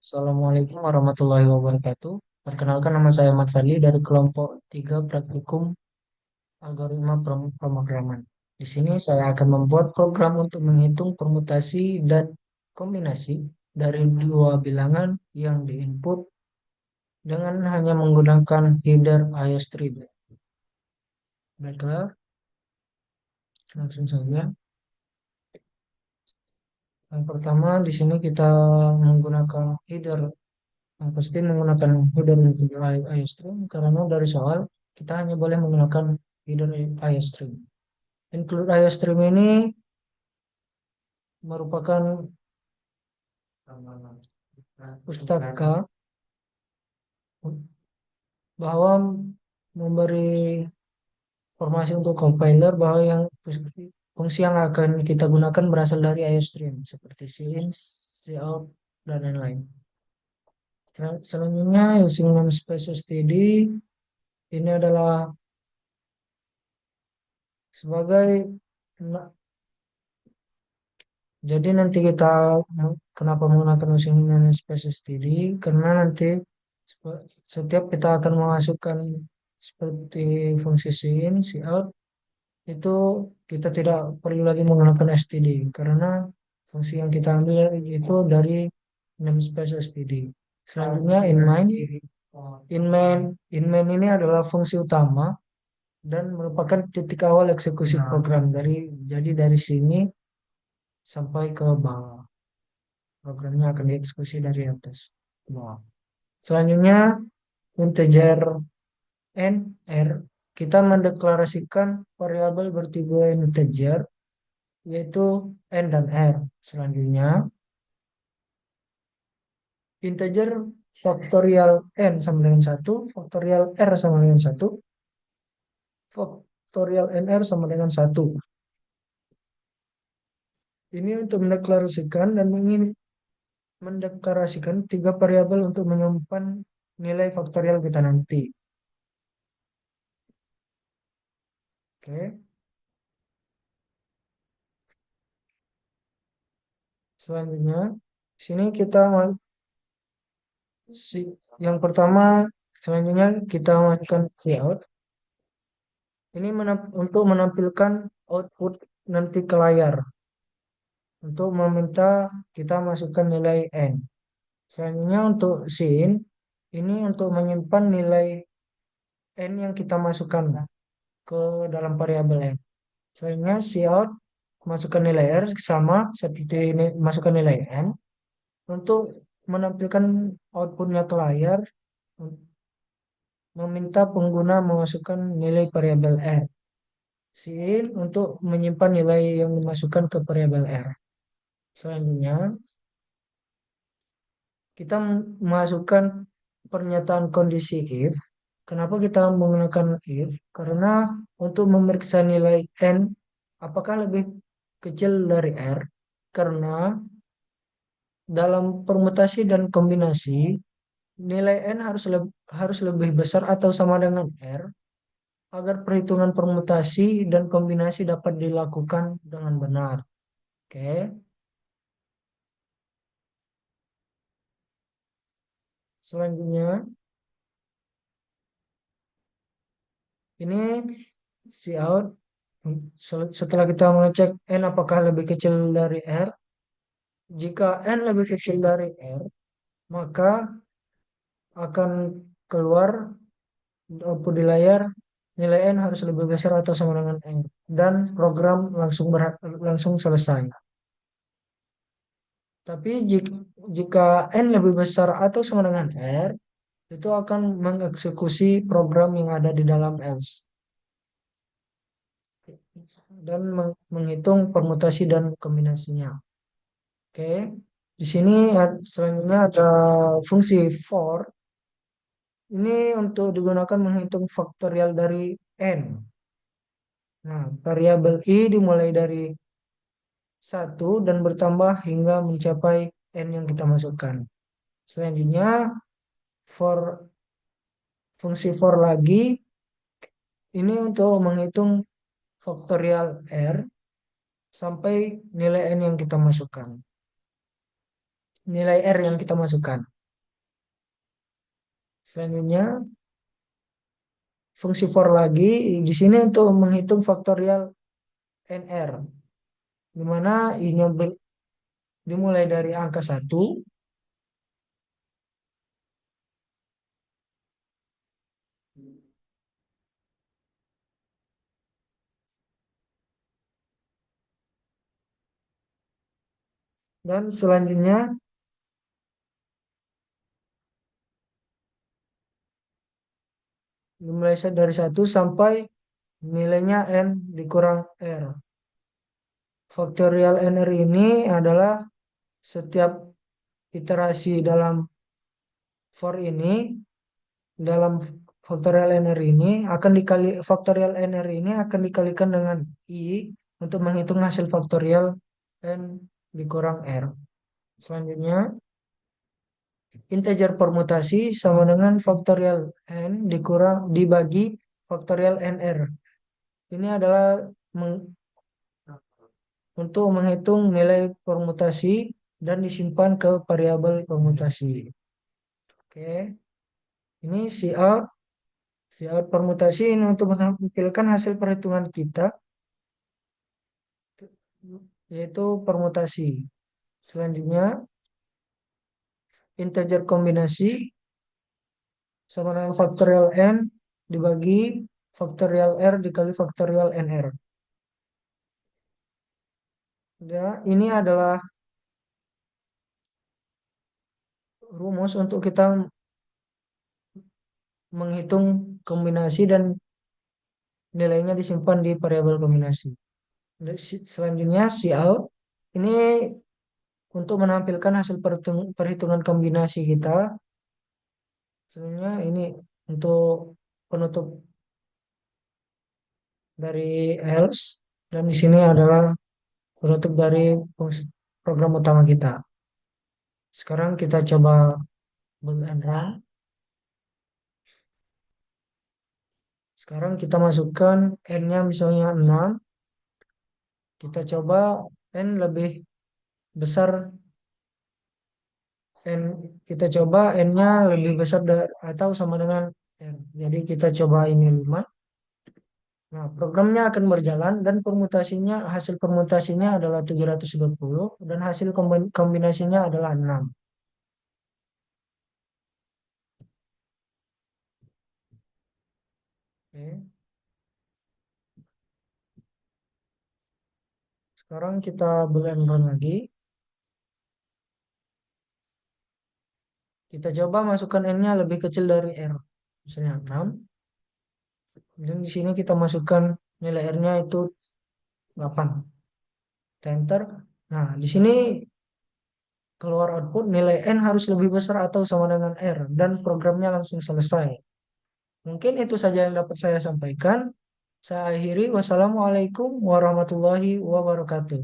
Assalamualaikum warahmatullahi wabarakatuh. Perkenalkan nama saya Ahmad Fadli dari kelompok 3 Praktikum Algoritma Pemrograman. Di sini saya akan membuat program untuk menghitung permutasi dan kombinasi dari dua bilangan yang diinput dengan hanya menggunakan header IOStream. Baiklah, langsung saja. Yang pertama di sini kita menggunakan header. Yang pasti menggunakan header IOStream karena dari soal kita hanya boleh menggunakan header IOStream. Include IOStream ini merupakan pustaka bahwa memberi informasi untuk compiler bahwa fungsi yang akan kita gunakan berasal dari IOStream seperti cin, cout, dan lain-lain. Selanjutnya using namespace std ini adalah sebagai jadi nanti kita kenapa menggunakan using namespace std karena nanti setiap kita akan memasukkan seperti fungsi cin, cout itu kita tidak perlu lagi menggunakan std karena fungsi yang kita ambil itu dari namespace std. Selanjutnya in main ini adalah fungsi utama dan merupakan titik awal eksekusi program jadi dari sini sampai ke bawah programnya akan dieksekusi dari atas ke bawah. Selanjutnya integer n r kita mendeklarasikan variabel bertipe integer yaitu n dan r. Selanjutnya integer faktorial n sama dengan 1, faktorial r sama dengan 1, faktorial nr sama dengan 1. Ini untuk mendeklarasikan dan mendeklarasikan tiga variabel untuk menyimpan nilai faktorial kita nanti. Oke. Selanjutnya, sini kita yang pertama selanjutnya kita masukkan cout. Ini untuk menampilkan output nanti ke layar. Untuk meminta kita masukkan nilai n. Selanjutnya untuk sin, ini untuk menyimpan nilai n yang kita masukkan ke dalam variabel n. Selanjutnya cout masukkan nilai r sama seperti ini masukkan nilai n untuk menampilkan outputnya ke layar, meminta pengguna memasukkan nilai variabel r. Sin untuk menyimpan nilai yang dimasukkan ke variabel r. Selanjutnya kita memasukkan pernyataan kondisi if. Kenapa kita menggunakan if? Karena untuk memeriksa nilai n apakah lebih kecil dari r. Karena dalam permutasi dan kombinasi nilai n harus lebih besar atau sama dengan r agar perhitungan permutasi dan kombinasi dapat dilakukan dengan benar. Oke. Selanjutnya ini cout setelah kita mengecek n apakah lebih kecil dari r. Jika n lebih kecil dari r, maka akan keluar output di layar nilai n harus lebih besar atau sama dengan r dan program langsung selesai. Tapi jika n lebih besar atau sama dengan r, itu akan mengeksekusi program yang ada di dalam else dan menghitung permutasi dan kombinasinya. Oke, di sini selanjutnya ada fungsi for. Ini untuk digunakan menghitung faktorial dari n. Nah, variabel i dimulai dari 1 dan bertambah hingga mencapai n yang kita masukkan. Selanjutnya, for fungsi for lagi ini untuk menghitung faktorial r sampai nilai n yang kita masukkan. Nilai r yang kita masukkan. Selanjutnya, fungsi for lagi di sini untuk menghitung faktorial NR, di mana I-nya dimulai dari angka 1 dan selanjutnya dimulai dari 1 sampai nilainya N dikurang R. Faktorial NR ini adalah setiap iterasi for ini dalam faktorial NR ini faktorial NR ini akan dikalikan dengan I untuk menghitung hasil faktorial N dikurang R. Selanjutnya, integer permutasi sama dengan faktorial N dibagi faktorial NR. Ini adalah untuk menghitung nilai permutasi dan disimpan ke variabel permutasi. Oke, ini cout permutasi ini untuk menampilkan hasil perhitungan kita, yaitu permutasi. Selanjutnya, integer kombinasi sama dengan faktorial n dibagi faktorial r dikali faktorial nr. Ya, ini adalah rumus untuk kita menghitung kombinasi dan nilainya disimpan di variabel kombinasi. Selanjutnya, cout ini untuk menampilkan hasil perhitungan kombinasi kita. Sebenarnya ini untuk penutup dari else dan di sini adalah penutup dari program utama kita. Sekarang kita coba build and run. Sekarang kita masukkan n-nya misalnya 6. Kita coba n lebih besar n kita coba n-nya lebih besar atau sama dengan n. Jadi kita coba ini 5. Nah, programnya akan berjalan dan hasil permutasinya adalah 720 dan hasil kombinasinya adalah 6. Oke. Sekarang kita bulan run lagi. Kita coba masukkan n-nya lebih kecil dari r. Misalnya 6. Dan di sini kita masukkan nilai r-nya itu 8. Kita enter. Nah, di sini keluar output nilai n harus lebih besar atau sama dengan r dan programnya langsung selesai. Mungkin itu saja yang dapat saya sampaikan. Saya akhiri. Wassalamualaikum warahmatullahi wabarakatuh.